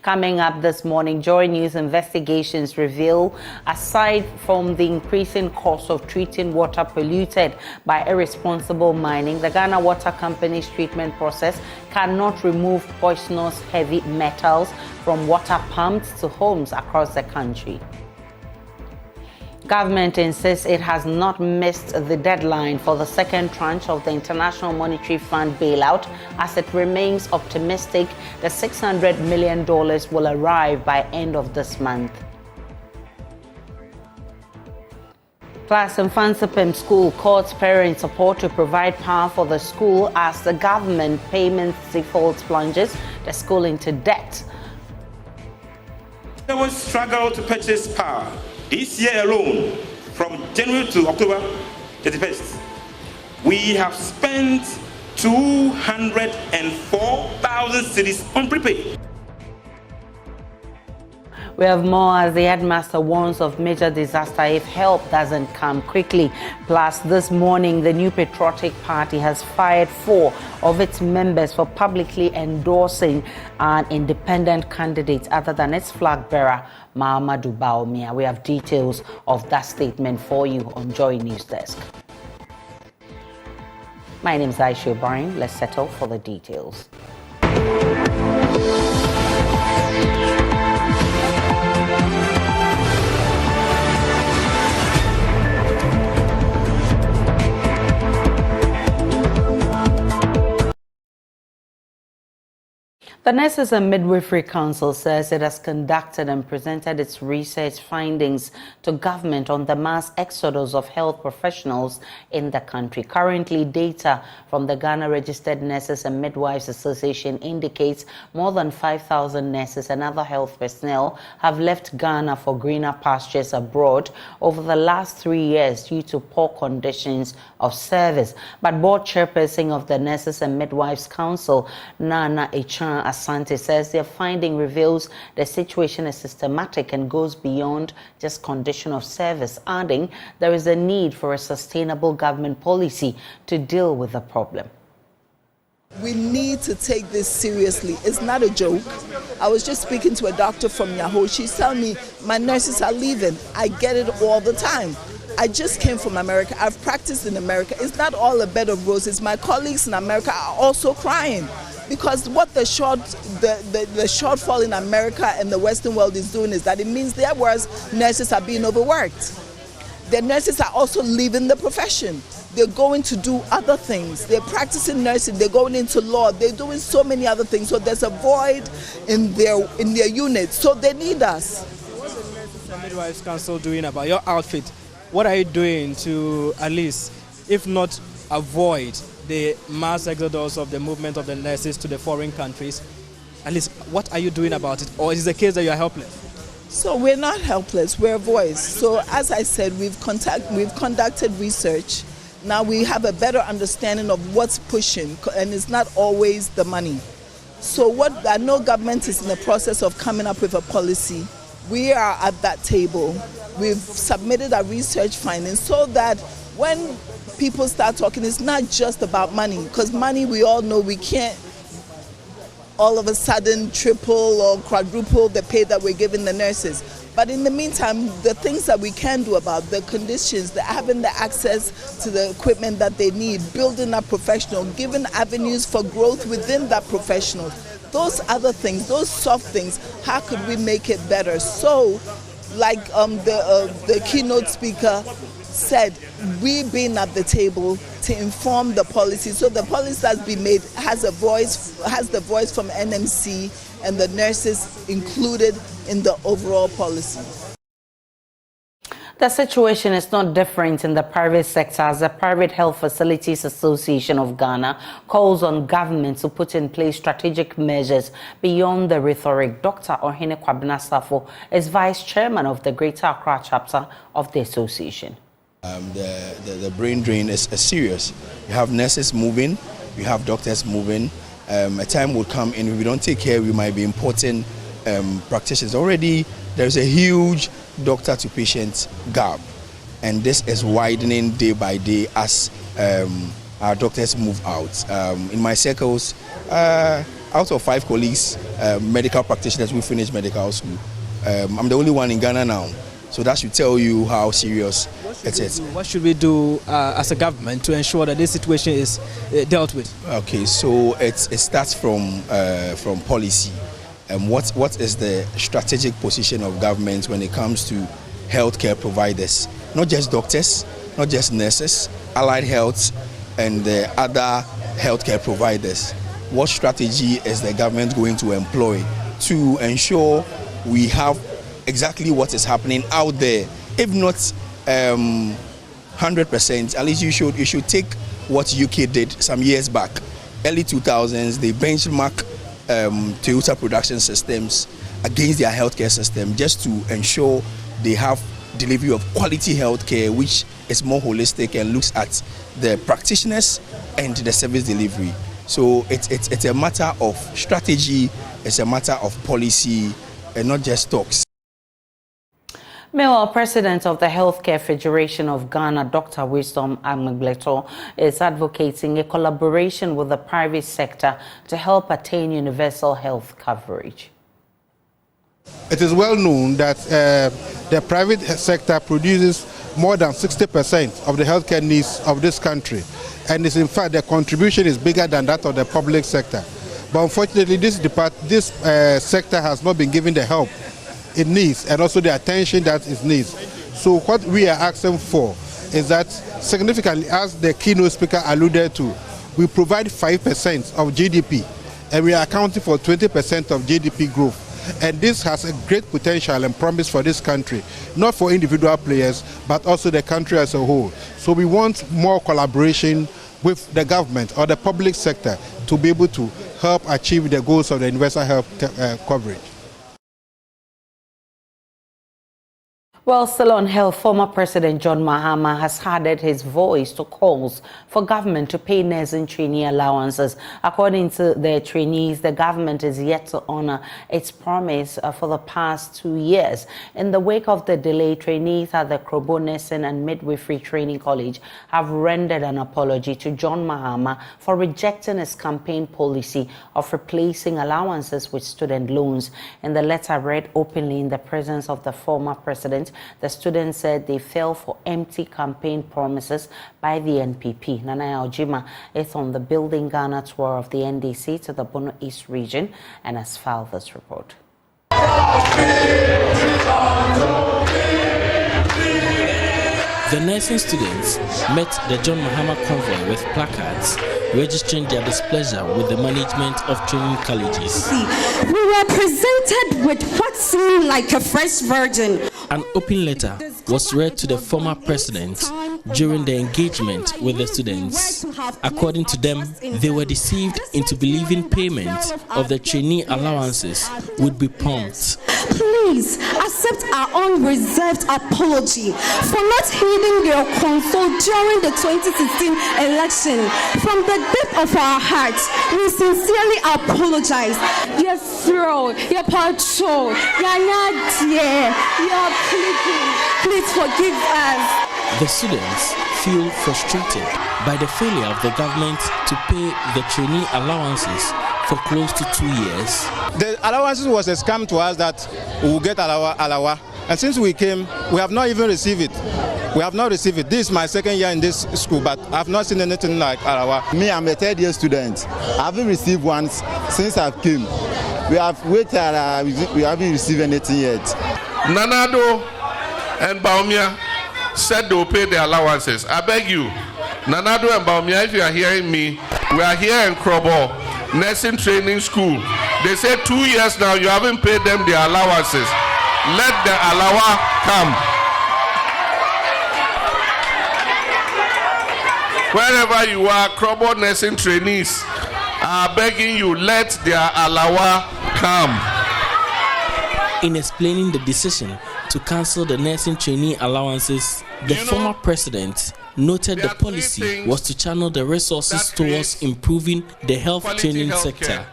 Coming up this morning, JoyNews investigations reveal, aside from the increasing cost of treating water polluted by irresponsible mining, the Ghana Water Company's treatment process cannot remove poisonous heavy metals from water pumped to homes across the country. Government insists it has not missed the deadline for the second tranche of the International Monetary Fund bailout, as it remains optimistic the $600 million will arrive by end of this month. Plus, in Fansipim School, courts parent support to provide power for the school as the government payment default plunges the school into debt. There was struggle to purchase power. This year alone, from January to October 31st, we have spent 204,000 cedis on prepaid. We have more as the headmaster warns of major disaster if help doesn't come quickly. Plus, this morning, the new Patriotic Party has fired 4 of its members for publicly endorsing an independent candidate other than its flag bearer, Mahama. We have details of that statement for you on JoyNews Desk. My name is Aisha O'Brien. Let's settle for the details. The Nurses and Midwifery Council says it has conducted and presented its research findings to government on the mass exodus of health professionals in the country. Currently, data from the Ghana Registered Nurses and Midwives Association indicates more than 5,000 nurses and other health personnel have left Ghana for greener pastures abroad over the last 3 years due to poor conditions of service. But board chairperson of the Nurses and Midwives Council, Nana Echan Asante, says their finding reveals the situation is systematic and goes beyond just condition of service, adding there is a need for a sustainable government policy to deal with the problem. We need to take this seriously. It's not a joke. I was just speaking to a doctor from Yahoo. She's telling me my nurses are leaving. I get it all the time. I just came from America. I've practiced in America. It's not all a bed of roses. My colleagues in America are also crying, because what the shortfall in America and the Western world is doing is that it means their nurses are being overworked. The nurses are also leaving the profession. They're going to do other things. They're practicing nursing. They're going into law. They're doing so many other things. So there's a void in their unit. So they need us. What's the Nurses and Midwives Council doing about your outfit? What are you doing to at least, if not avoid the mass exodus of the movement of the nurses to the foreign countries? At least, what are you doing about it? Or is it the case that you are helpless? So we're not helpless, we're a voice. So as I said, we've conducted research. Now we have a better understanding of what's pushing, and it's not always the money. So what I know government is in the process of coming up with a policy. We are at that table. We've submitted our research findings so that when people start talking, it's not just about money, because money, we all know we can't all of a sudden triple or quadruple the pay that we're giving the nurses. But in the meantime, the things that we can do about the conditions, having the access to the equipment that they need, building up professional, giving avenues for growth within that professional, those other things, those soft things, how could we make it better? So, like the keynote speaker said, we've been at the table to inform the policy. So the policy that's been made has the voice from NMC and the nurses included in the overall policy. The situation is not different in the private sector, as the Private Health Facilities Association of Ghana calls on government to put in place strategic measures beyond the rhetoric. Dr. Ohene Kwabena Safo is vice chairman of the Greater Accra chapter of the association. The brain drain is serious. You have nurses moving, you have doctors moving. A time will come, and if we don't take care, we might be importing practitioners. Already, there's a huge doctor to patient gap, and this is widening day by day as our doctors move out. In my circles, out of 5 colleagues, medical practitioners who finished medical school, I'm the only one in Ghana now. So that should tell you how serious it is. What should we do as a government to ensure that this situation is dealt with? Okay, so it starts from policy. What is the strategic position of government when it comes to healthcare providers? Not just doctors, not just nurses, allied health, and the other healthcare providers. What strategy is the government going to employ to ensure we have exactly what is happening out there? If not 100%, at least you should take what UK did some years back, early 2000s. They benchmark Toyota production systems against their healthcare system just to ensure they have delivery of quality healthcare, which is more holistic and looks at the practitioners and the service delivery. So it's a matter of strategy, it's a matter of policy, and not just talks. Meanwhile, President of the Healthcare Federation of Ghana, Dr. Wisdom Amegleto, is advocating a collaboration with the private sector to help attain universal health coverage. It is well known that the private sector produces more than 60% of the healthcare needs of this country, and in fact their contribution is bigger than that of the public sector. But unfortunately, this sector has not been given the help it needs and also the attention that it needs. So what we are asking for is that significantly, as the keynote speaker alluded to, we provide 5% of GDP and we are accounting for 20% of GDP growth. And this has a great potential and promise for this country, not for individual players, but also the country as a whole. So we want more collaboration with the government or the public sector to be able to help achieve the goals of the universal health coverage. Well, still on health, former President John Mahama has added his voice to calls for government to pay nursing trainee allowances. According to the trainees, the government is yet to honor its promise for the past 2 years. In the wake of the delay, trainees at the Krobo Nursing and Midwifery Training College have rendered an apology to John Mahama for rejecting his campaign policy of replacing allowances with student loans. In the letter read openly in the presence of the former president, the students said they fell for empty campaign promises by the NPP. Nana Ojima is on the Building Ghana tour of the NDC to the Bono East region and has filed this report. The nursing students met the John Mahama convoy with placards registering their displeasure with the management of training colleges. We were presented with what seemed like a fresh virgin. An open letter was read to the former president during the engagement with the students. According to them, they were deceived into believing payment of the trainee allowances would be prompt. Please accept our unreserved apology for not heeding your counsel during the 2016 election. From the depth of our hearts, we sincerely apologize. Your throat, your patrol, your dear, your pleading. Please forgive us. The students feel frustrated by the failure of the government to pay the trainee allowances for close to 2 years. The allowances was a scam to us that we will get alawa. And since we came, we have not even received it. We have not received it. This is my second year in this school, but I have not seen anything like alawa. Me, I'm a third-year student. I haven't received one since I came. We have waited, we haven't received anything yet. Nanado and Baumia said they will pay the allowances. I beg you, Nanado and Baumia, if you are hearing me, we are here in Krobo, nursing training school. They said 2 years now you haven't paid them the allowances. Let the alawa come. Wherever you are, Krobo nursing trainees are begging you, let their alawa come. In explaining the decision to cancel the nursing trainee allowances, the former president noted the policy was to channel the resources towards improving the health training sector.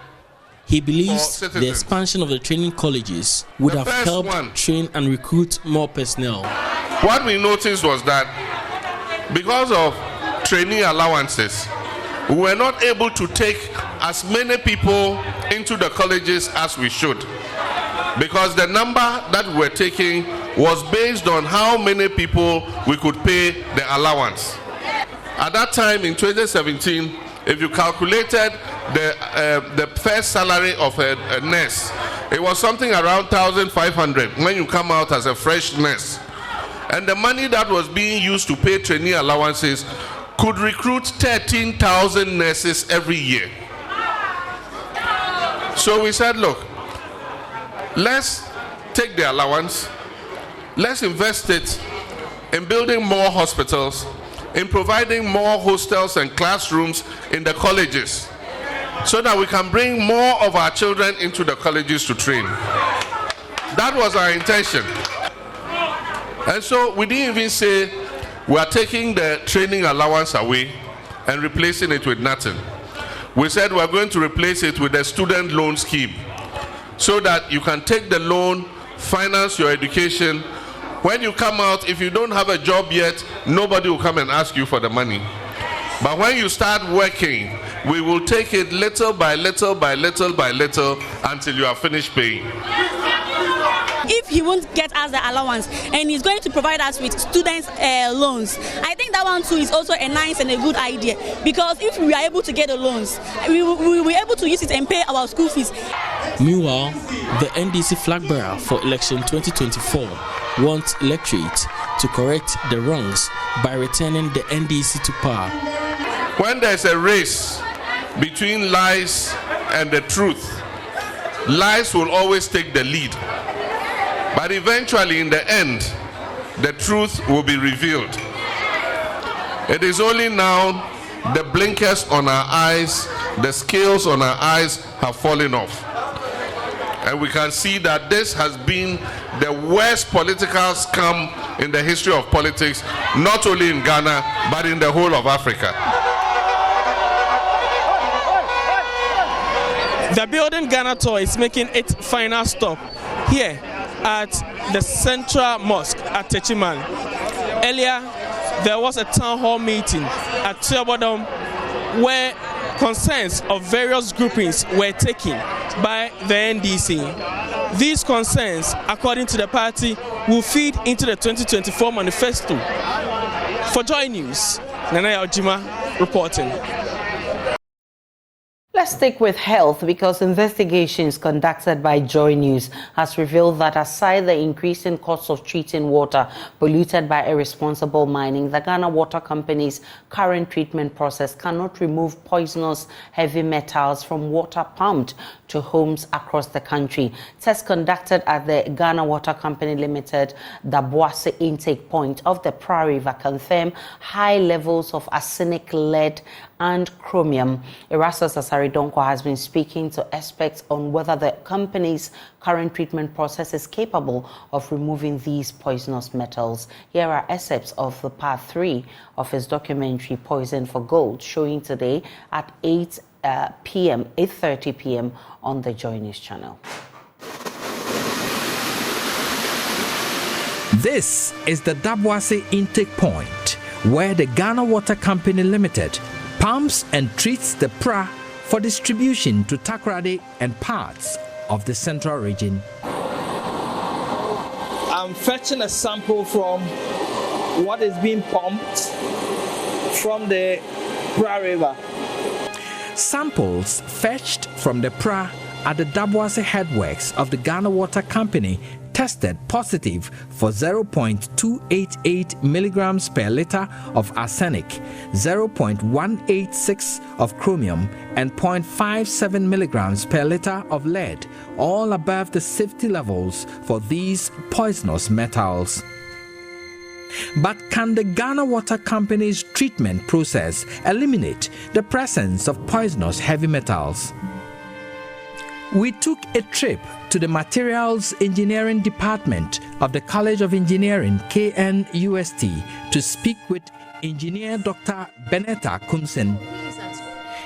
He believes the expansion of the training colleges would have helped train and recruit more personnel. What we noticed was that because of trainee allowances, we were not able to take as many people into the colleges as we should, because the number that we're taking was based on how many people we could pay the allowance. At that time in 2017, if you calculated the first salary of a nurse, it was something around 1,500 when you come out as a fresh nurse. And the money that was being used to pay trainee allowances could recruit 13,000 nurses every year. So we said, look, let's take the allowance, let's invest it in building more hospitals, in providing more hostels and classrooms in the colleges, so that we can bring more of our children into the colleges to train. That was our intention. And so we didn't even say we are taking the training allowance away and replacing it with nothing. We said we are going to replace it with a student loan scheme, so that you can take the loan, finance your education. When you come out, if you don't have a job yet, nobody will come and ask you for the money. But when you start working, we will take it little by little by little by little until you are finished paying. If he won't get us the allowance and he's going to provide us with students' loans, I think that one too is also a nice and a good idea, because if we are able to get the loans, we will be able to use it and pay our school fees. Meanwhile, the NDC flag bearer for election 2024 wants electorate to correct the wrongs by returning the NDC to power. When there's a race between lies and the truth, lies will always take the lead. But eventually, in the end, the truth will be revealed. It is only now the blinkers on our eyes, the scales on our eyes have fallen off. And we can see that this has been the worst political scam in the history of politics, not only in Ghana, but in the whole of Africa. The Building Ghana tour is making its final stop here at the Central Mosque at Techiman. Earlier, there was a town hall meeting at Tiobodom where concerns of various groupings were taken by the NDC. These concerns, according to the party, will feed into the 2024 manifesto. For JoyNews, Nana Ojima reporting. Let's stick with health, because investigations conducted by JoyNews has revealed that aside the increasing cost of treating water polluted by irresponsible mining, the Ghana Water Company's current treatment process cannot remove poisonous heavy metals from water pumped to homes across the country. Tests conducted at the Ghana Water Company Limited Daboase intake point of the Pra River confirm high levels of arsenic, lead and chromium. Erastus Asaridonko has been speaking to experts on whether the company's current treatment process is capable of removing these poisonous metals. Here are excerpts of the part 3 of his documentary Poison for Gold, showing today at 8:30 p.m. on the JoyNews channel. This is the Daboase intake point, where the Ghana Water Company Limited pumps and treats the Pra for distribution to Takoradi and parts of the central region. I'm fetching a sample from what is being pumped from the Pra River. Samples fetched from the Pra at the Daboase headworks of the Ghana Water Company tested positive for 0.288 milligrams per liter of arsenic, 0.186 of chromium, and 0.57 milligrams per liter of lead, all above the safety levels for these poisonous metals. But can the Ghana Water Company's treatment process eliminate the presence of poisonous heavy metals? We took a trip to the Materials Engineering Department of the College of Engineering, KNUST, to speak with Engineer Dr. Benetta Kumsen.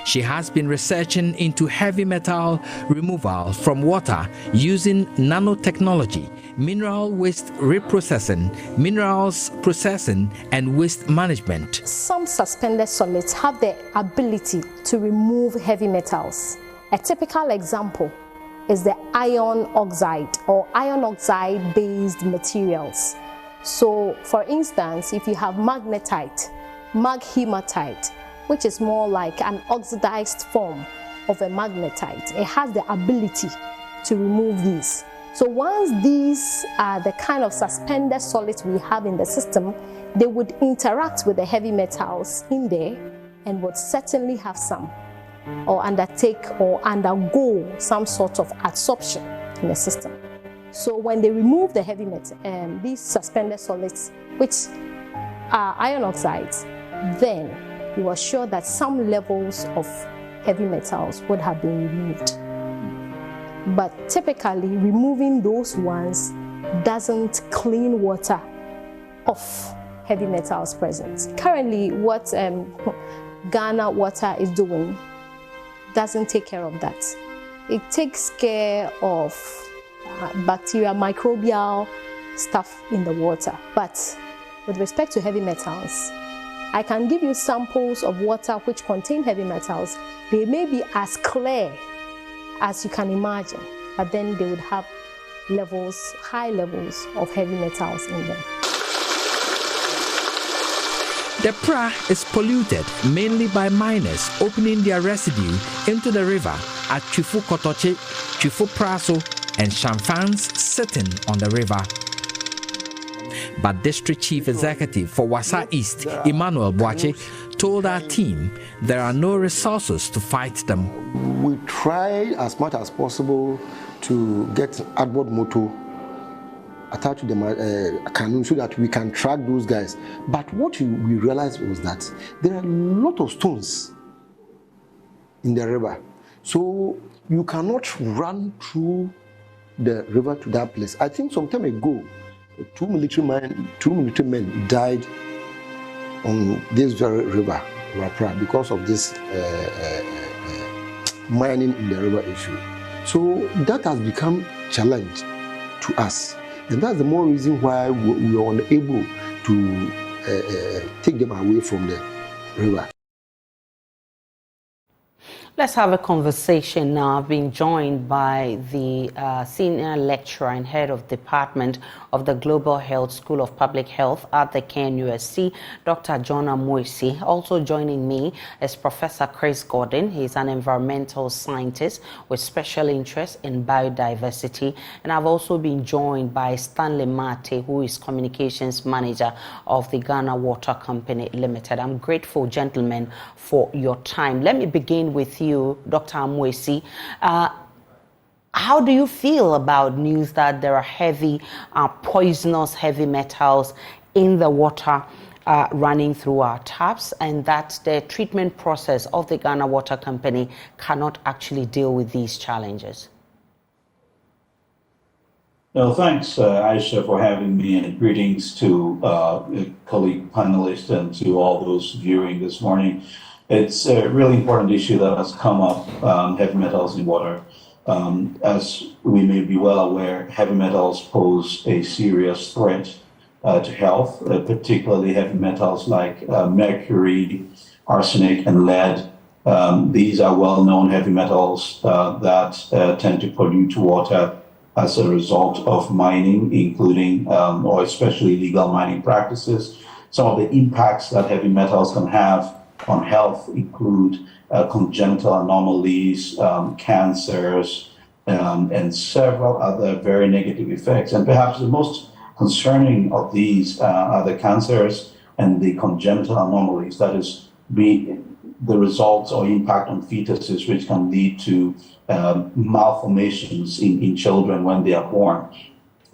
She has been researching into heavy metal removal from water using nanotechnology mineral waste reprocessing, minerals processing, and waste management. Some suspended solids have the ability to remove heavy metals. A typical example is the iron oxide or iron oxide based materials. So for instance, if you have magnetite, maghematite, which is more like an oxidized form of a magnetite, it has the ability to remove these. So once these are the kind of suspended solids we have in the system, they would interact with the heavy metals in there and would certainly have some, or undertake or undergo some sort of adsorption in the system. So when they remove the heavy metal, these suspended solids, which are iron oxides, then you are sure that some levels of heavy metals would have been removed. But typically, removing those ones doesn't clean water of heavy metals present. Currently, what Ghana Water is doing doesn't take care of that. It takes care of bacteria, microbial stuff in the water. But with respect to heavy metals, I can give you samples of water which contain heavy metals. They may be as clear as you can imagine, but then they would have levels, high levels of heavy metals in them. The Pra is polluted mainly by miners opening their residue into the river at Chifu Kotoche, Chifu Praso, and Shamfans sitting on the river. But District Chief Executive for Wasa East, Emmanuel Boache, told our team there are no resources to fight them. We try as much as possible to get outboard motor attached to the canoe so that we can track those guys. But what we realized was that there are a lot of stones in the river. So you cannot run through the river to that place. I think some time ago, two military men died on this very river, Rapra, because of this mining in the river issue. So that has become a challenge to us. And that's the more reason why we are unable to take them away from the river. Let's have a conversation now. I've been joined by the senior lecturer and head of department of the Global Health School of Public Health at the KNUST, Dr. John Amoisi. Also joining me is Professor Chris Gordon. He's an environmental scientist with special interest in biodiversity. And I've also been joined by Stanley Mate, who is communications manager of the Ghana Water Company Limited. I'm grateful, gentlemen, for your time. Let me begin with you, Dr. Amoisi. How do you feel about news that there are heavy, poisonous heavy metals in the water running through our taps, and that the treatment process of the Ghana Water Company cannot actually deal with these challenges? No, thanks, Aisha, for having me, and greetings to colleague panelists and to all those viewing this morning. It's a really important issue that has come up, heavy metals in water. As we may be well aware, heavy metals pose a serious threat to health, particularly heavy metals like mercury, arsenic, and lead. These are well-known heavy metals that tend to pollute water as a result of mining, including or especially illegal mining practices. Some of the impacts that heavy metals can have on health include congenital anomalies, cancers, and several other very negative effects. And perhaps the most concerning of these are the cancers and the congenital anomalies, that is, the results or impact on fetuses, which can lead to malformations in children when they are born.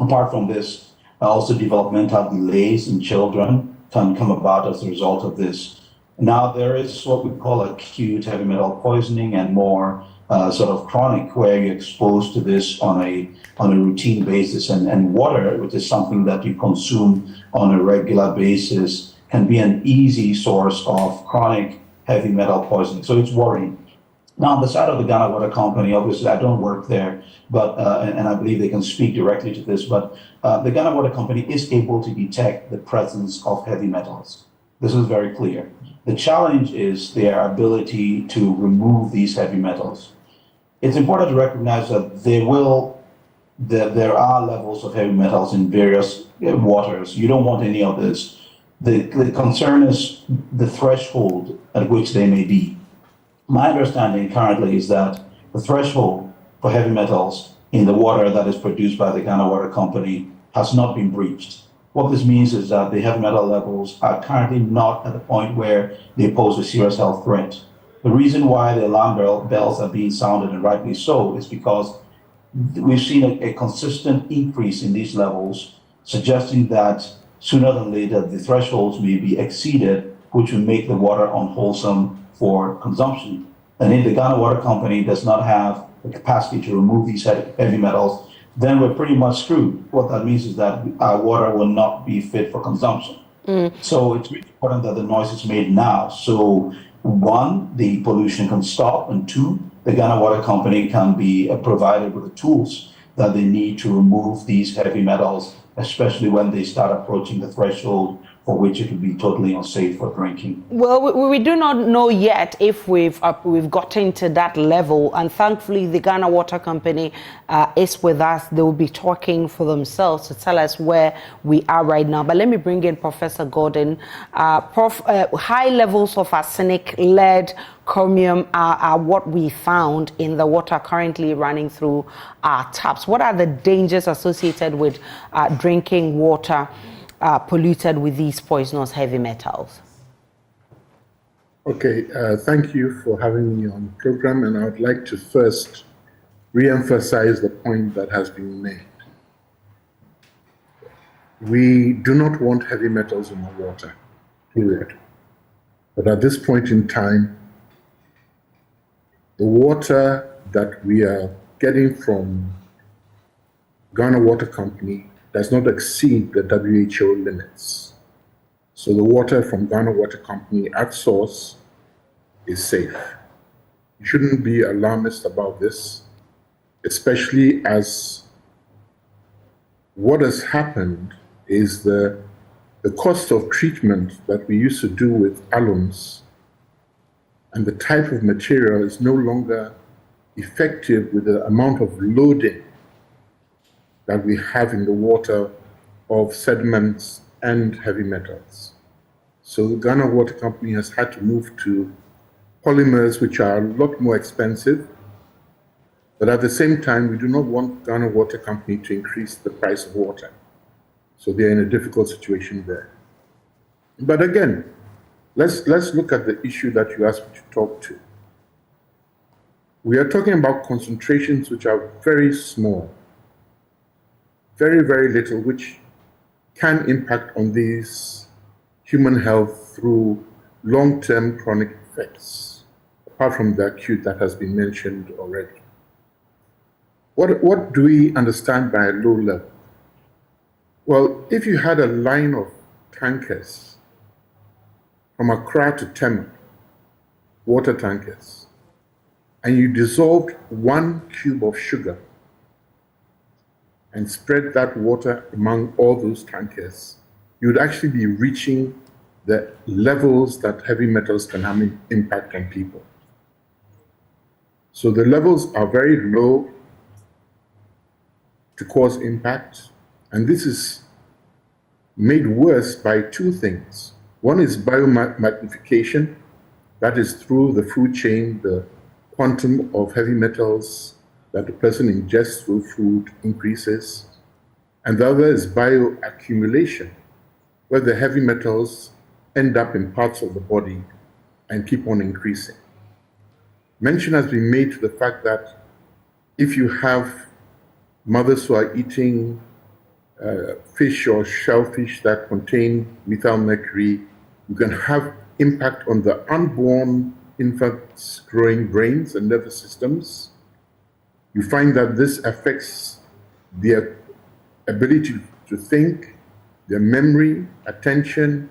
Apart from this, also developmental delays in children can come about as a result of this. Now, there is what we call acute heavy metal poisoning and more sort of chronic, where you're exposed to this on a routine basis. And water, which is something that you consume on a regular basis, can be an easy source of chronic heavy metal poisoning. So it's worrying. Now, on the side of the Ghana Water Company, obviously, I don't work there, but and I believe they can speak directly to this, but the Ghana Water Company is able to detect the presence of heavy metals. This is very clear. The challenge is their ability to remove these heavy metals. It's important to recognize that there are levels of heavy metals in various waters. You don't want any of this. The concern is the threshold at which they may be. My understanding currently is that the threshold for heavy metals in the water that is produced by the Ghana Water Company has not been breached. What this means is that the heavy metal levels are currently not at the point where they pose a serious health threat. The reason why the alarm bells are being sounded, and rightly so, is because we've seen a consistent increase in these levels, suggesting that sooner than later the thresholds may be exceeded, which will make the water unwholesome for consumption. And if the Ghana Water Company does not have the capacity to remove these heavy metals, then we're pretty much screwed. What that means is that our water will not be fit for consumption. So it's really important that the noise is made now. So one, the pollution can stop, and two, the Ghana Water Company can be provided with the tools that they need to remove these heavy metals, especially when they start approaching the threshold for which it would be totally unsafe for drinking. Well, we do not know yet if we've gotten to that level, and thankfully the Ghana Water Company is with us. They will be talking for themselves to tell us where we are right now. But let me bring in Professor Gordon. High levels of arsenic, lead, chromium are what we found in the water currently running through our taps. What are the dangers associated with drinking water polluted with these poisonous heavy metals? Okay, thank you for having me on the program, and I would like to first re-emphasize the point that has been made. We do not want heavy metals in the water, period. But at this point in time, the water that we are getting from Ghana Water Company does not exceed the WHO limits. So the water from Ghana Water Company at source is safe. You shouldn't be alarmist about this, especially as what has happened is the cost of treatment that we used to do with alums and the type of material is no longer effective with the amount of loading that we have in the water of sediments and heavy metals. So the Ghana Water Company has had to move to polymers which are a lot more expensive, but at the same time, we do not want Ghana Water Company to increase the price of water. So they're in a difficult situation there. But again, let's look at the issue that you asked me to talk to. We are talking about concentrations which are very small, very, very little, which can impact on these human health through long-term chronic effects, apart from the acute that has been mentioned already. What do we understand by a low level? Well, if you had a line of tankers from Accra to Tema, water tankers, and you dissolved 1 cube of sugar and spread that water among all those tankers, you would actually be reaching the levels that heavy metals can have an impact on people. So the levels are very low to cause impact, and this is made worse by two things. One is biomagnification, that is through the food chain, the quantum of heavy metals that the person ingests through food increases. And the other is bioaccumulation, where the heavy metals end up in parts of the body and keep on increasing. Mention has been made to the fact that if you have mothers who are eating fish or shellfish that contain methyl mercury, you can have impact on the unborn infants' growing brains and nervous systems. You find that this affects their ability to think, their memory, attention,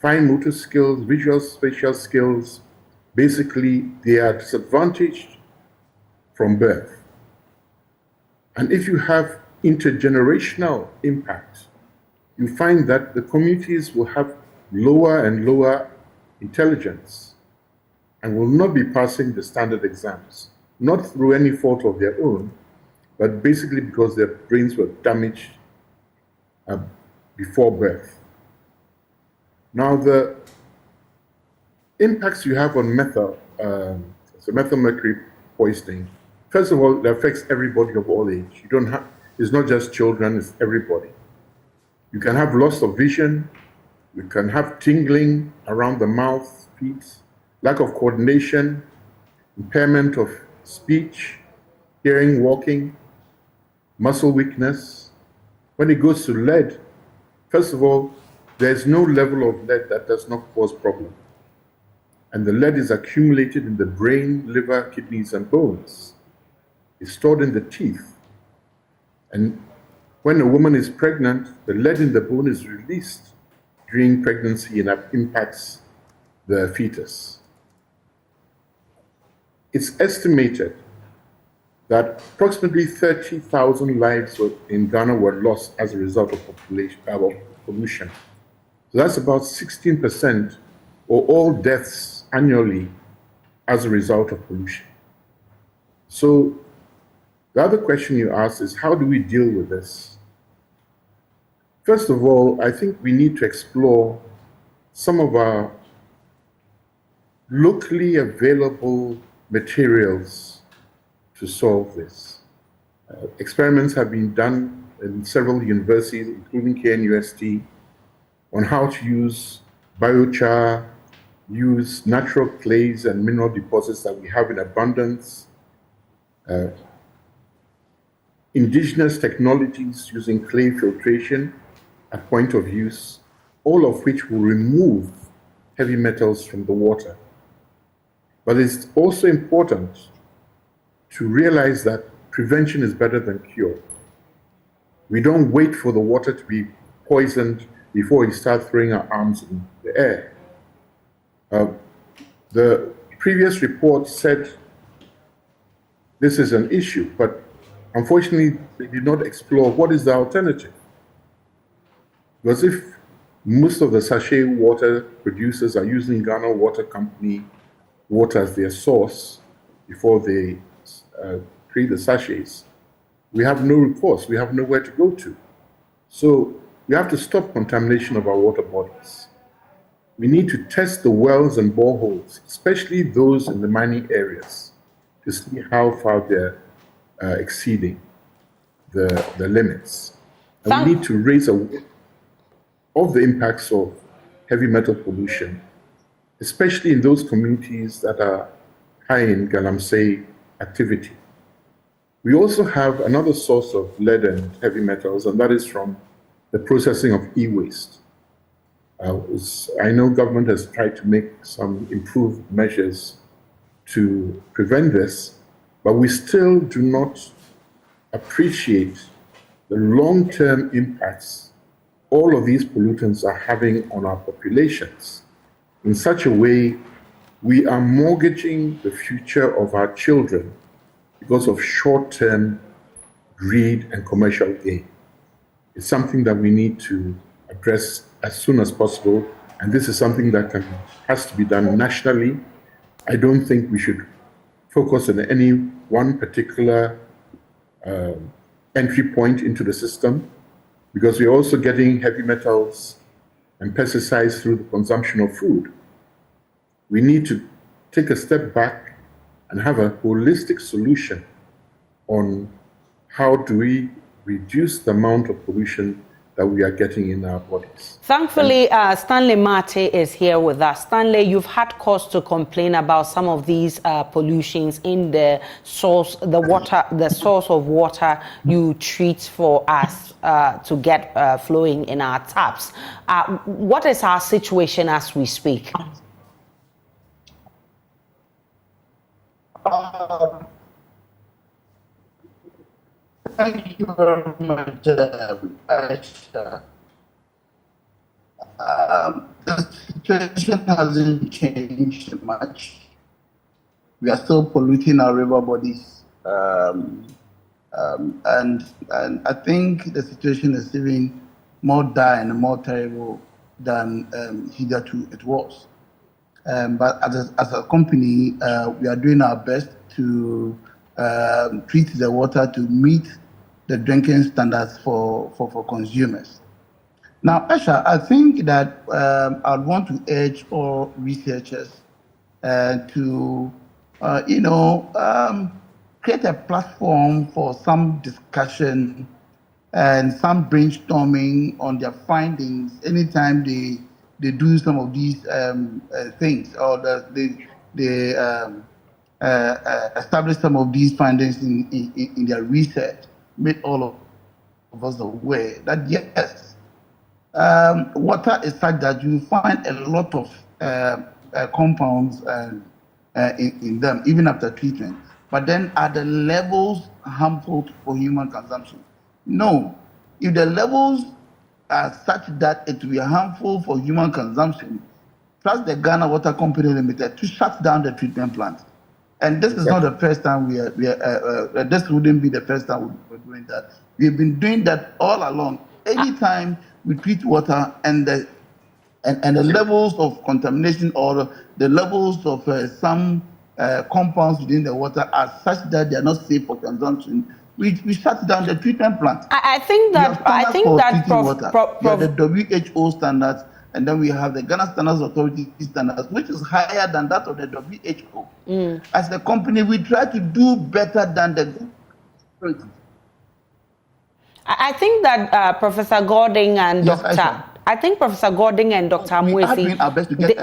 fine motor skills, visual spatial skills, basically they are disadvantaged from birth. And if you have intergenerational impact, you find that the communities will have lower and lower intelligence and will not be passing the standard exams, not through any fault of their own, but basically because their brains were damaged before birth. Now, the impacts you have on methylmercury poisoning, first of all, it affects everybody of all age. You don't have, it's not just children, it's everybody. You can have loss of vision, you can have tingling around the mouth, feet, lack of coordination, impairment of speech, hearing, walking, muscle weakness. When it goes to lead, first of all, there's no level of lead that does not cause problem. And the lead is accumulated in the brain, liver, kidneys, and bones. It's stored in the teeth. And when a woman is pregnant, the lead in the bone is released during pregnancy and that impacts the fetus. It's estimated that approximately 30,000 lives in Ghana were lost as a result of pollution. So that's about 16% of all deaths annually as a result of pollution. So the other question you asked is, how do we deal with this? First of all, I think we need to explore some of our locally available materials to solve this. Experiments have been done in several universities, including KNUST, on how to use biochar, use natural clays and mineral deposits that we have in abundance, indigenous technologies using clay filtration at point of use, all of which will remove heavy metals from the water. But it's also important to realize that prevention is better than cure. We don't wait for the water to be poisoned before we start throwing our arms in the air. The previous report said this is an issue, but unfortunately, they did not explore what is the alternative. Because if most of the sachet water producers are using Ghana Water Company water as their source before they create the sachets, we have no recourse, we have nowhere to go to. So we have to stop contamination of our water bodies. We need to test the wells and boreholes, especially those in the mining areas, to see how far they're exceeding the limits. And we need to raise awareness of the impacts of heavy metal pollution, especially in those communities that are high in galamsey activity. We also have another source of lead and heavy metals, and that is from the processing of e-waste. I know government has tried to make some improved measures to prevent this, but we still do not appreciate the long-term impacts all of these pollutants are having on our populations. In such a way, we are mortgaging the future of our children because of short-term greed and commercial gain. It's something that we need to address as soon as possible, and this is something that has to be done nationally. I don't think we should focus on any one particular entry point into the system, because we're also getting heavy metals and pesticides through the consumption of food. We need to take a step back and have a holistic solution on how do we reduce the amount of pollution that we are getting in our bodies. Thankfully, Stanley Mate is here with us. Stanley, you've had cause to complain about some of these pollutions in the source, the source of water you treat for us to get flowing in our taps. What is our situation as we speak? Thank you very much, Aisha. The situation hasn't changed much. we are still polluting our river bodies. And I think the situation is even more dire and more terrible than hitherto it was. But as a company, we are doing our best to treat the water to meet the drinking standards for consumers. Now, Asha, I think that I'd want to urge all researchers to, create a platform for some discussion and some brainstorming on their findings anytime they do some of these things, or they establish some of these findings in their research, make all of us aware that yes, water is such that you find a lot of compounds in them, even after treatment. But then are the levels harmful for human consumption? No. If the levels are such that it will be harmful for human consumption, trust the Ghana Water Company Limited to shut down the treatment plant. And this is not the first time this wouldn't be the first time we're doing that. We've been doing that all along. Anytime we treat water and the levels of contamination or the levels of some compounds within the water are such that they are not safe for consumption, we shut down the treatment plant. I think that we have the WHO standards, and then we have the Ghana Standards Authority standards, which is higher than that of the WHO. As the company, we try to do better than the. I think that Professor Gordon and Dr. I think Professor Gordon and Dr. Amoesi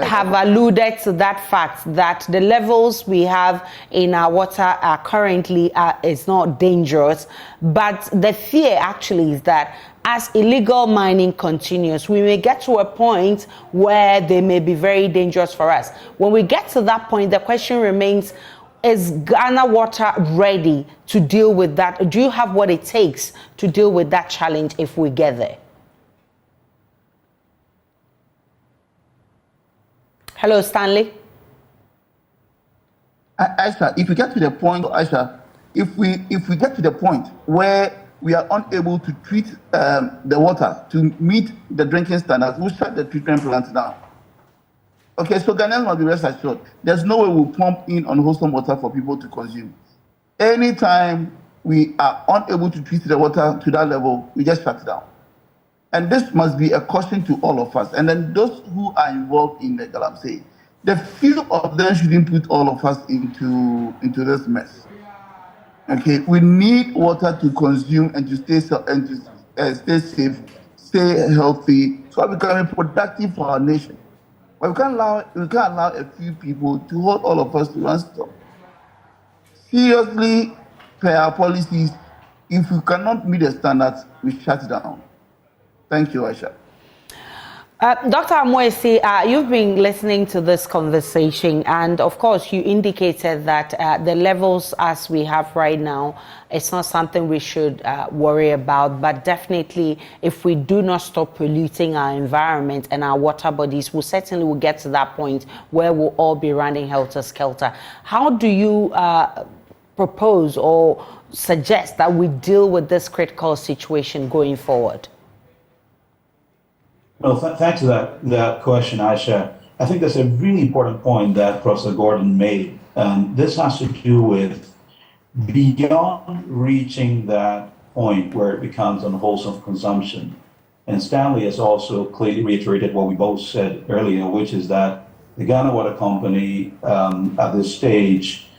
have alluded to that fact that the levels we have in our water are currently is not dangerous, but the fear actually is that as illegal mining continues, we may get to a point where they may be very dangerous for us. When we get to that point, the question remains, is Ghana Water ready to deal with that? Do you have what it takes to deal with that challenge if we get there? Hello, Stanley. Aisha, if we get to the point, Aisha, if we get to the point where we are unable to treat the water to meet the drinking standards, we'll shut the treatment plant down. Okay, so Ghanaians must be rest assured. There's no way we'll pump in unwholesome water for people to consume. Anytime we are unable to treat the water to that level, we just shut it down. And this must be a caution to all of us. And then those who are involved in the Galamsey, the few of them shouldn't put all of us into this mess. Okay, we need water to consume and to stay safe, stay healthy, so we can be productive for our nation. But we can't allow a few people to hold all of us to one stop. Seriously, per our policies, if we cannot meet the standards, we shut it down. Thank you, Aisha. Dr. Amoesi, you've been listening to this conversation, and of course, you indicated that the levels as we have right now, it's not something we should worry about, but definitely, if we do not stop polluting our environment and our water bodies, we certainly will get to that point where we'll all be running helter-skelter. How do you propose or suggest that we deal with this critical situation going forward? Well, thanks for that question, Aisha. I think that's a really important point that Professor Gordon made. This has to do with beyond reaching that point where it becomes unwholesome consumption. And Stanley has also clearly reiterated what we both said earlier, which is that the Ghana Water Company at this stage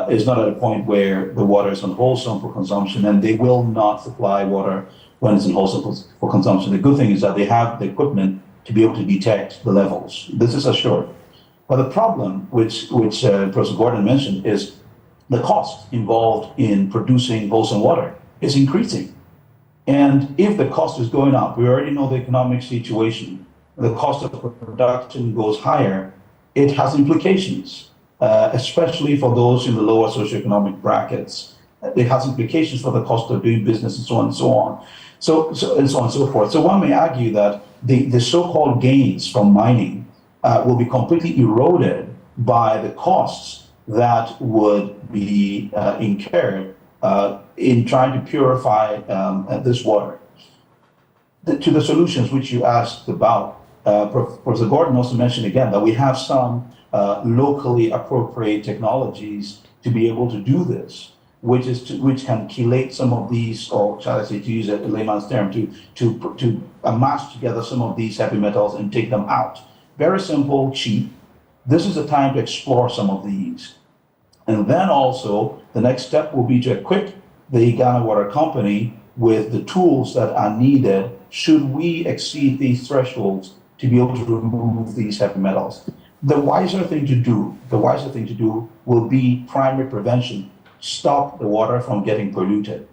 is not at a point where the water is unwholesome for consumption, and they will not supply water when it's unwholesome for consumption. The good thing is that they have the equipment to be able to detect the levels. This is assured. But the problem, which Professor Gordon mentioned, is the cost involved in producing wholesome water is increasing. And if the cost is going up, we already know the economic situation, the cost of production goes higher, it has implications, especially for those in the lower socioeconomic brackets. It has implications for the cost of doing business and so on and so on. So and so on and so forth. So one may argue that the so-called gains from mining will be completely eroded by the costs that would be incurred in trying to purify this water. To the solutions which you asked about, Professor Gordon also mentioned again that we have some locally appropriate technologies to be able to do this, which can chelate some of these, or shall I say, to use a layman's term, to amass together some of these heavy metals and take them out. Very simple, cheap. This is the time to explore some of these. And then also, the next step will be to equip the Ghana Water Company with the tools that are needed should we exceed these thresholds to be able to remove these heavy metals. The wiser thing to do will be primary prevention. Stop the water from getting polluted.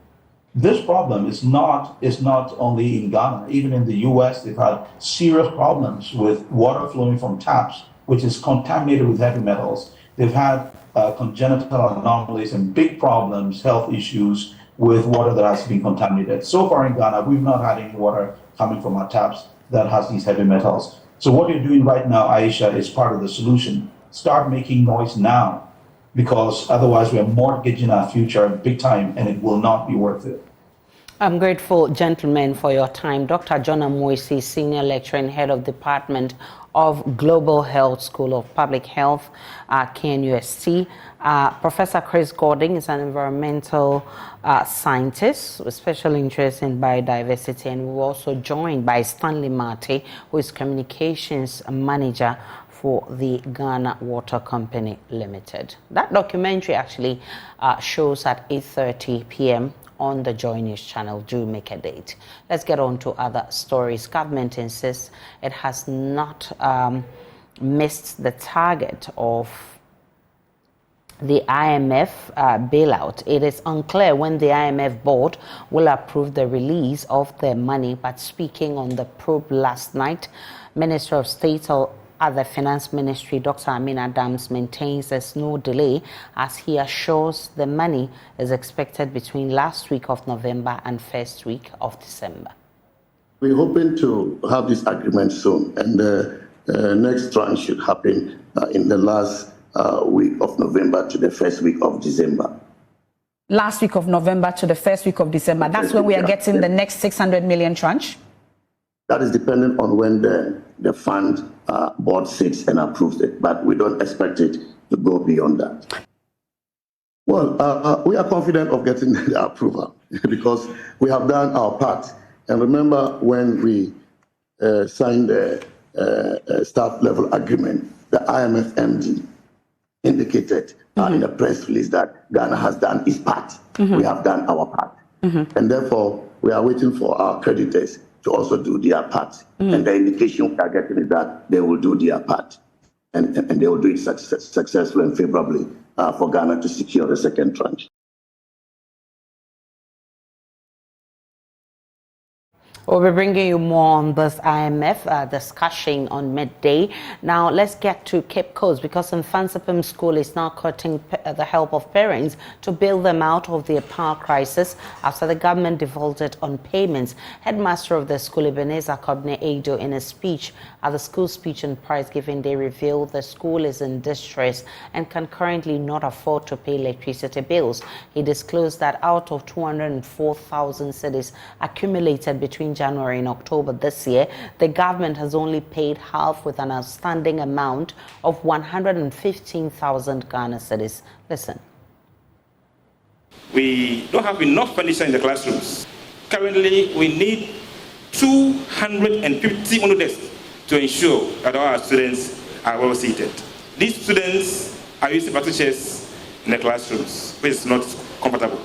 This problem is not only in Ghana. Even in the US, they've had serious problems with water flowing from taps, which is contaminated with heavy metals. They've had congenital anomalies and big problems, health issues with water that has been contaminated. So far in Ghana, we've not had any water coming from our taps that has these heavy metals. So what you're doing right now, Aisha, is part of the solution. Start making noise now, because otherwise we are mortgaging our future big time and it will not be worth it. I'm grateful, gentlemen, for your time. Dr. John Amoisi, Senior Lecturer and Head of Department of Global Health, School of Public Health, KNUST. Professor Chris Gordon is an environmental scientist with special interest in biodiversity, and we're also joined by Stanley Mate, who is Communications Manager for the Ghana Water Company Limited. That documentary actually shows at 8:30 p.m. on the JoyNews channel. Do make a date. Let's get on to other stories. Government insists it has not missed the target of the IMF bailout. It is unclear when the IMF board will approve the release of the money, but speaking on the probe last night, Minister of State at the Finance Ministry, Dr. Amin Adams, maintains there's no delay, as he assures the money is expected between last week of November and first week of December. We're hoping to have this agreement soon, and the next tranche should happen in the last week of November to the first week of December. Last week of November to the first week of December. That's when we are getting the next 600 million tranche? That is dependent on when the fund board sits and approves it, but we don't expect it to go beyond that. Well, we are confident of getting the approval because we have done our part. And remember, when we signed the staff level agreement, the IMF MD indicated in a press release that Ghana has done its part. We have done our part. And therefore, we are waiting for our creditors to also do their part. And the indication we are getting is that they will do their part. And they will do it successfully and favorably for Ghana to secure the second tranche. We'll be bringing you more on this IMF discussion on midday. Now, let's get to Cape Coast, because Mfansipim School is now cutting the help of parents to bail them out of the power crisis after the government defaulted on payments. Headmaster of the school, Ebenezer Kobne Edo, in a speech at the school speech and prize giving day, revealed the school is in distress and can currently not afford to pay electricity bills. He disclosed that out of 204,000 cedis accumulated between January and October this year, the government has only paid half, with an outstanding amount of 115,000 Ghana cedis. Listen. We don't have enough furniture in the classrooms. Currently, we need 250 monodesks to ensure that our students are well seated. These students are using battle chairs in the classrooms, which is not comfortable.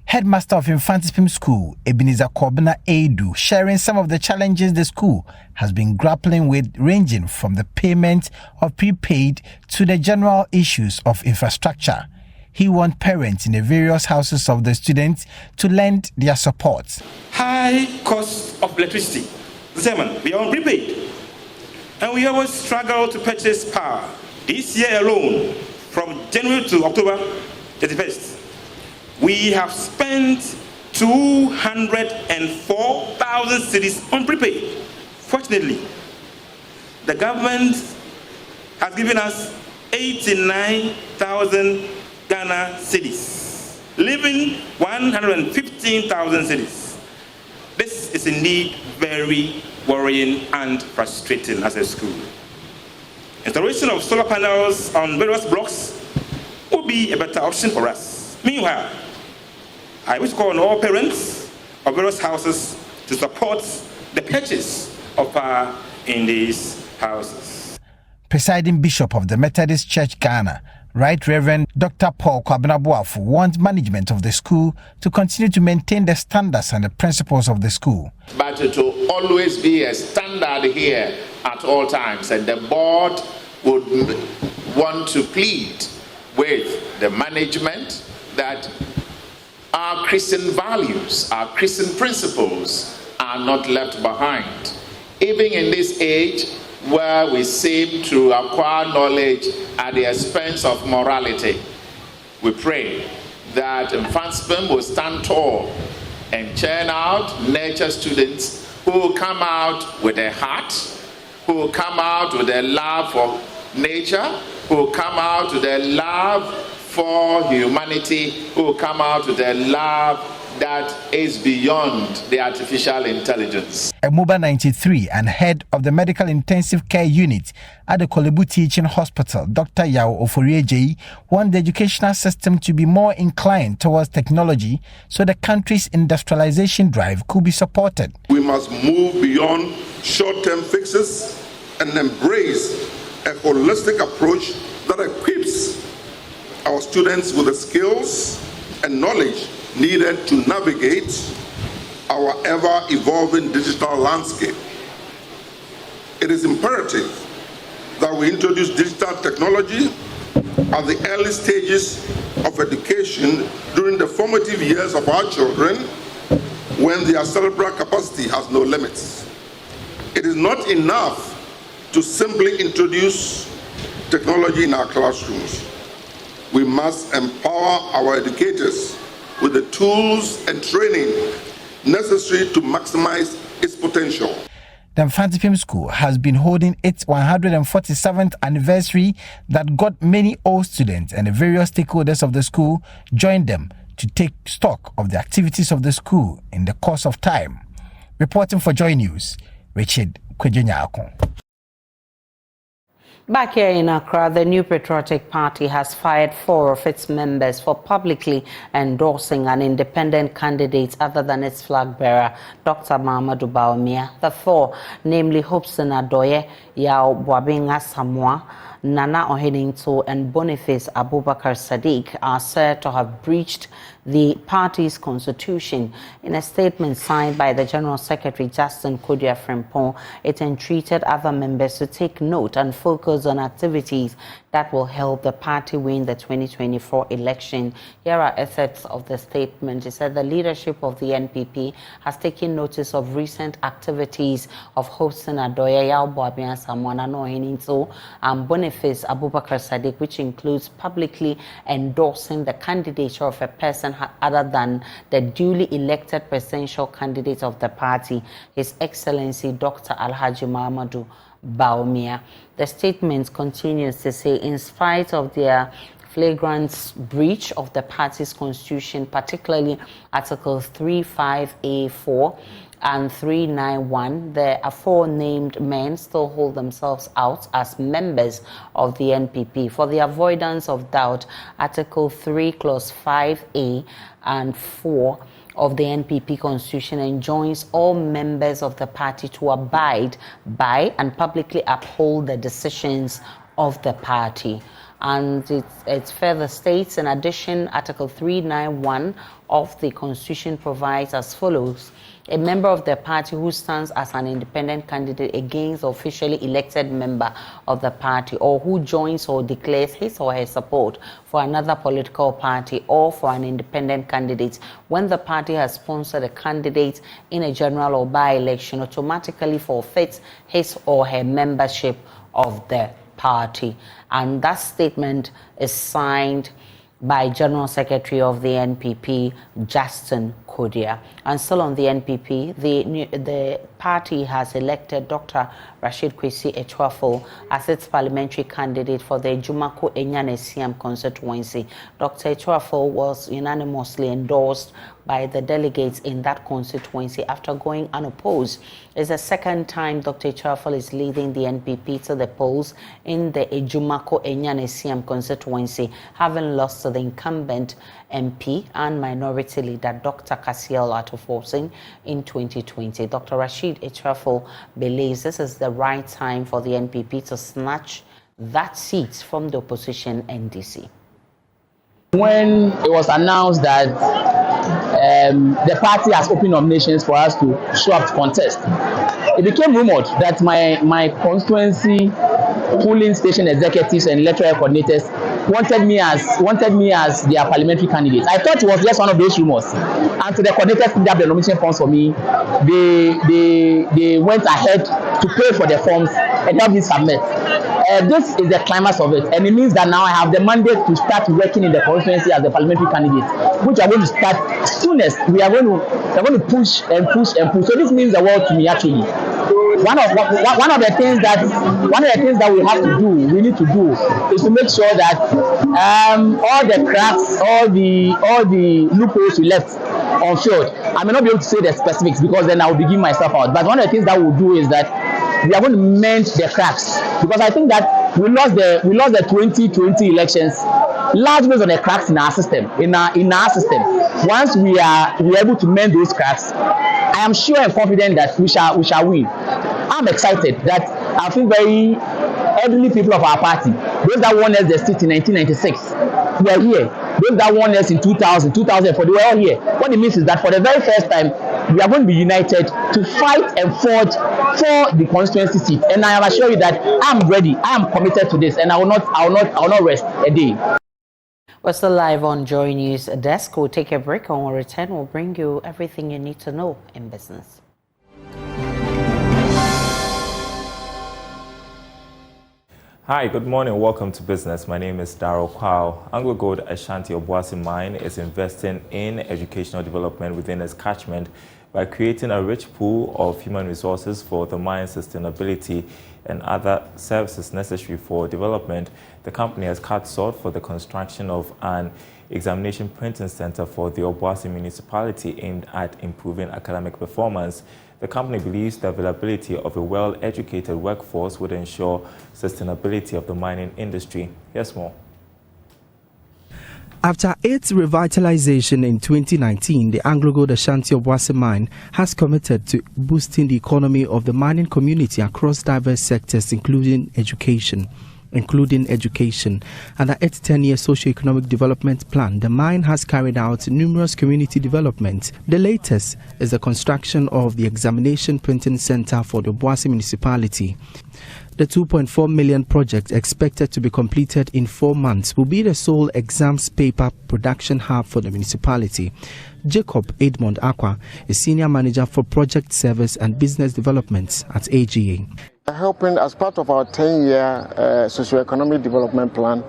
Headmaster of Mfansipim School, Ebenezer Kobne Edo, sharing some of the challenges the school has been grappling with, ranging from the payment of prepaid to the general issues of infrastructure. He wants parents in the various houses of the students to lend their support. High cost of electricity. Seven, we are on prepaid. And we always struggle to purchase power. This year alone, from January to October 31st, we have spent 204,000 cedis on prepaid. Fortunately, the government has given us 89,000 Ghana cedis, leaving 115,000 cedis. This is indeed very worrying and frustrating as a school. Installation of solar panels on various blocks would be a better option for us. Meanwhile, I wish to call on all parents of various houses to support the purchase of power in these houses. Presiding Bishop of the Methodist Church Ghana, Right Reverend Dr. Paul Kwabena-Boafo, wants management of the school to continue to maintain the standards and the principles of the school. But to always be a standard here at all times, and the board would want to plead with the management that our Christian values, our Christian principles are not left behind. Even in this age where we seem to acquire knowledge at the expense of morality, we pray that Mfantsipim will stand tall and churn out, nurture students who will come out with a heart, who will come out with a love for nature, who will come out with a love for humanity, who will come out with a love that is beyond the artificial intelligence. Emuba 93 and head of the Medical Intensive Care Unit at the Kolebu Teaching Hospital, Dr. Yao Oforiejeyi, want the educational system to be more inclined towards technology so the country's industrialization drive could be supported. We must move beyond short-term fixes and embrace a holistic approach that equips our students with the skills and knowledge needed to navigate our ever-evolving digital landscape. It is imperative that we introduce digital technology at the early stages of education during the formative years of our children when their cerebral capacity has no limits. It is not enough to simply introduce technology in our classrooms. We must empower our educators with the tools and training necessary to maximize its potential. The Mfantsipim School has been holding its 147th anniversary that got many old students and the various stakeholders of the school joined them to take stock of the activities of the school in the course of time. Reporting for JoyNews, Richard Kwejenyako. Back here in Accra, the New Patriotic Party has fired 4 of its members for publicly endorsing an independent candidate other than its flag bearer, Dr. Mahama. The 4, namely Hobson Adoye, Yao Bwabinga Samoa, Nana Oheninto, and Boniface Abubakar Sadiq, are said to have breached the party's constitution. In a statement signed by the General Secretary Justin Kodia Frimpong, it entreated other members to take note and focus on activities that will help the party win the 2024 election. Here are excerpts of the statement. It said the leadership of the NPP has taken notice of recent activities of Hobson Adoye, Yao Bwabinga Samoa, Nana Oheninto, and Boniface Abubakar Sadiq, which includes publicly endorsing the candidature of a person other than the duly elected presidential candidate of the party, His Excellency Dr. Alhaji Muhammadu Bawumia. The statement continues to say, in spite of their flagrant breach of the party's constitution, particularly Articles 35A4 and 391, the aforenamed men still hold themselves out as members of the NPP. For the avoidance of doubt, Article 3, Clause 5A and 4 of the NPP Constitution enjoins all members of the party to abide by and publicly uphold the decisions of the party. And it further states, in addition, Article 391 of the Constitution provides as follows: a member of the party who stands as an independent candidate against the officially elected member of the party, or who joins or declares his or her support for another political party or for an independent candidate when the party has sponsored a candidate in a general or by-election, automatically forfeits his or her membership of the party. And that statement is signed by General Secretary of the NPP, Justin Kodia. And still on the NPP, the party has elected Dr. Rashid Kwesi Echuafo as its parliamentary candidate for the Ejumako Enyanesiam constituency. Dr. Echuafo was unanimously endorsed by the delegates in that constituency after going unopposed. It's the second time Dr. Echuafo is leading the NPP to the polls in the Ejumako Enyanesiam constituency, having lost to the incumbent MP and minority leader Dr. Kasiel Atoforsin in 2020. Dr. Rashid Echuafo believes this is the right time for the NPP to snatch that seat from the opposition NDC. When it was announced that the party has opened nominations for us to show up to contest, it became rumored that my constituency polling station executives and electoral coordinators wanted me as their parliamentary candidate. I thought it was just one of those rumors. And so the coordinators picked up the nomination forms for me. They went ahead to pay for the forms and help me submit. This is the climax of it, and it means that now I have the mandate to start working in the constituency as the parliamentary candidate, which I'm going to start soonest. We are going to push and push and push. So this means the world to me actually. One of the things that we need to do is to make sure that all the cracks, all the loopholes we left unfilled. I may not be able to say the specifics because then I will be giving myself out. But one of the things that we'll do is that we are going to mend the cracks, because I think that we lost the 2020 elections largely based on the cracks in our system. In our system, once we are able to mend those cracks, I am sure and confident that we shall win. I'm excited that I feel very elderly people of our party, those that won us the seat in 1996, were here. Those that won us in 2000, 2004, they were all here. What it means is that for the very first time, we are going to be united to fight and forge for the constituency seat. And I assure you that I'm ready. I am committed to this, and I will not rest a day. We're still live on Joy News desk. We'll take a break. When we return, we'll bring you everything you need to know in business. Hi, good morning. Welcome to Business. My name is Darryl Kwao. AngloGold Ashanti Obuasi Mine is investing in educational development within its catchment by creating a rich pool of human resources for the mine's sustainability and other services necessary for development. The company has cut sort for the construction of an examination printing center for the Obuasi municipality aimed at improving academic performance. The company believes the availability of a well-educated workforce would ensure sustainability of the mining industry. Here's more. After its revitalization in 2019, the AngloGold Ashanti Obuasi mine has committed to boosting the economy of the mining community across diverse sectors, including education. Under its 10-year socio-economic development plan, the mine has carried out numerous community developments. The latest is the construction of the examination printing center for the Obuasi municipality. The 2.4 million project, expected to be completed in 4 months, will be the sole exams paper production hub for the municipality. Jacob Edmond Aqua is Senior Manager for Project Service and Business Development at AGA. Helping as part of our 10-year socio-economic development plan,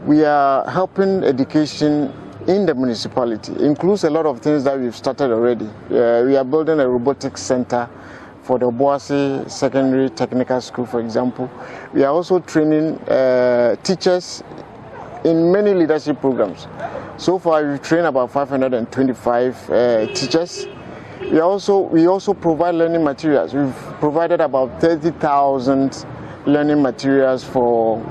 we are helping education in the municipality. It includes a lot of things that we've started already. We are building a robotics center for the Obuasi Secondary Technical School, for example. We are also training teachers in many leadership programs. So far, we've trained about 525 teachers. We also provide learning materials. We've provided about 30,000 learning materials for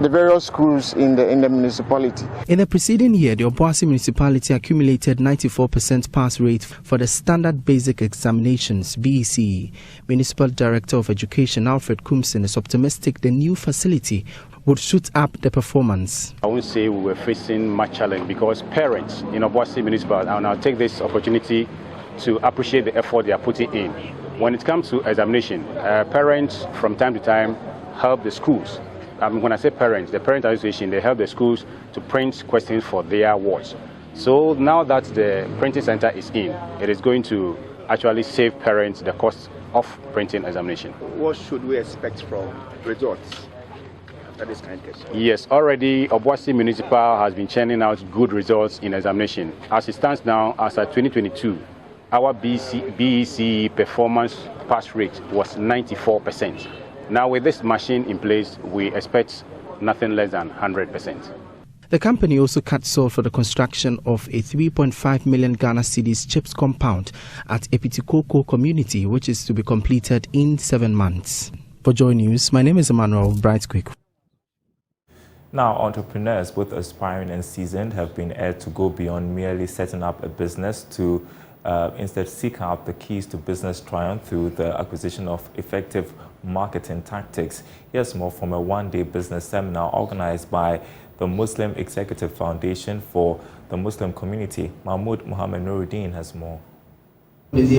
the various schools in the municipality. In the preceding year, the Obuasi municipality accumulated 94% pass rate for the Standard Basic Examinations (BECE). Municipal Director of Education Alfred Kumsen is optimistic the new facility would shoot up the performance. I won't say we were facing much challenge because parents in Obuasi municipal, and I'll take this opportunity to appreciate the effort they are putting in. When it comes to examination, parents from time to time help the schools. When I say parents, the Parent Association, they help the schools to print questions for their wards. So now that the printing center is in, it is going to actually save parents the cost of printing examination. What should we expect from results? That is kind of question. Yes, already Obuasi Municipal has been churning out good results in examination. As it stands now, as at 2022, our BEC performance pass rate was 94%. Now with this machine in place, we expect nothing less than 100%. The company also cut salt for the construction of a 3.5 million Ghana cedis chips compound at Epitikoko community, which is to be completed in 7 months. For JoyNews, my name is Emmanuel Brightquick. Now, entrepreneurs, both aspiring and seasoned, have been urged to go beyond merely setting up a business to instead seek out the keys to business triumph through the acquisition of effective marketing tactics. Here's more from a one-day business seminar organized by the Muslim Executive Foundation for the Muslim Community. Mahmoud Muhammad Nuruddin has more.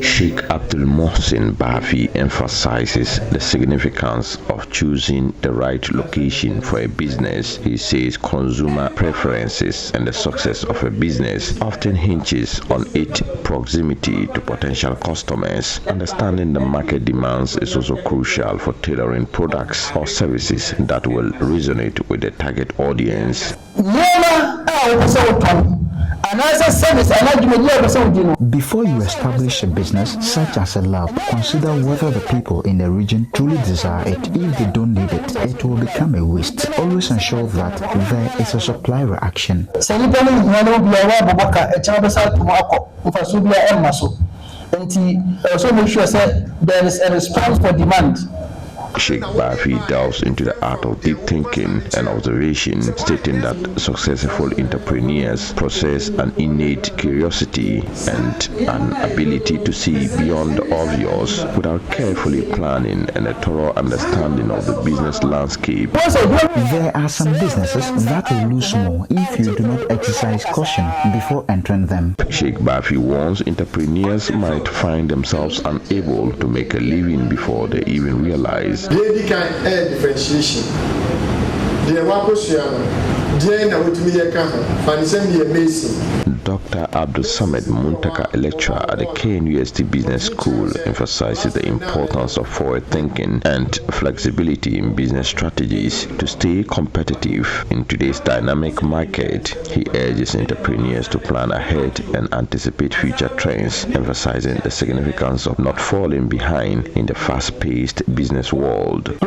Sheikh Abdul Mohsin Bafi emphasizes the significance of choosing the right location for a business. He says consumer preferences and the success of a business often hinges on its proximity to potential customers. Understanding the market demands is also crucial for tailoring products or services that will resonate with the target audience. Before you establish a business such as a lab, consider whether the people in the region truly desire it. If they don't need it, it will become a waste. Always ensure that there is a supply reaction. Also make sure that there is a response for demand. Sheikh Bafi delves into the art of deep thinking and observation, stating that successful entrepreneurs possess an innate curiosity and an ability to see beyond the obvious without carefully planning and a thorough understanding of the business landscape. There are some businesses that will lose more if you do not exercise caution before entering them. Sheikh Bafi warns entrepreneurs might find themselves unable to make a living before they even realize. Lady can air differentiation. The Dr. Abdul Samad Muntaka, a lecturer at the KNUST Business School, emphasizes the importance of forward thinking and flexibility in business strategies to stay competitive in today's dynamic market. He urges entrepreneurs to plan ahead and anticipate future trends, emphasizing the significance of not falling behind in the fast-paced business world.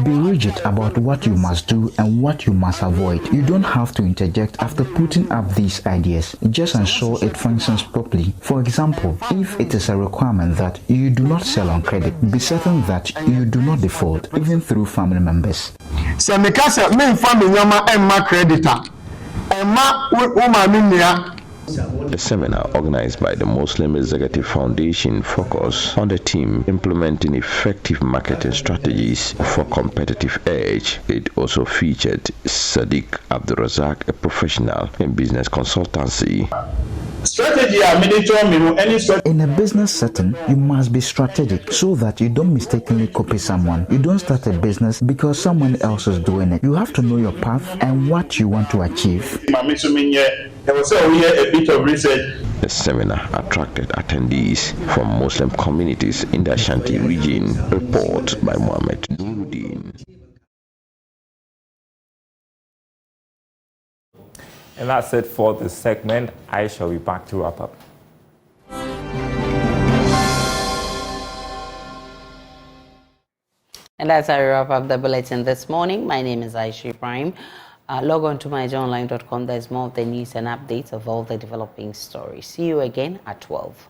Be rigid about what you must do and what you must avoid. You don't have to interject after putting up these ideas. Just ensure it functions properly. For example, if it is a requirement that you do not sell on credit, be certain that you do not default, even through family members. The seminar, organized by the Muslim Executive Foundation, focused on the team implementing effective marketing strategies for competitive edge. It also featured Sadiq Abdurazak, a professional in business consultancy. In a business setting, you must be strategic so that you don't mistakenly copy someone. You don't start a business because someone else is doing it. You have to know your path and what you want to achieve. There was a bit of research. The seminar attracted attendees from Muslim communities in the Ashanti region. Report by Mohammed Nuruddin. And that's it for this segment. I shall be back to wrap up. And as I wrap up the bulletin this morning, my name is Aisha Ibrahim. Log on to myjoyonline.com. There's more of the news and updates of all the developing stories. See you again at 12.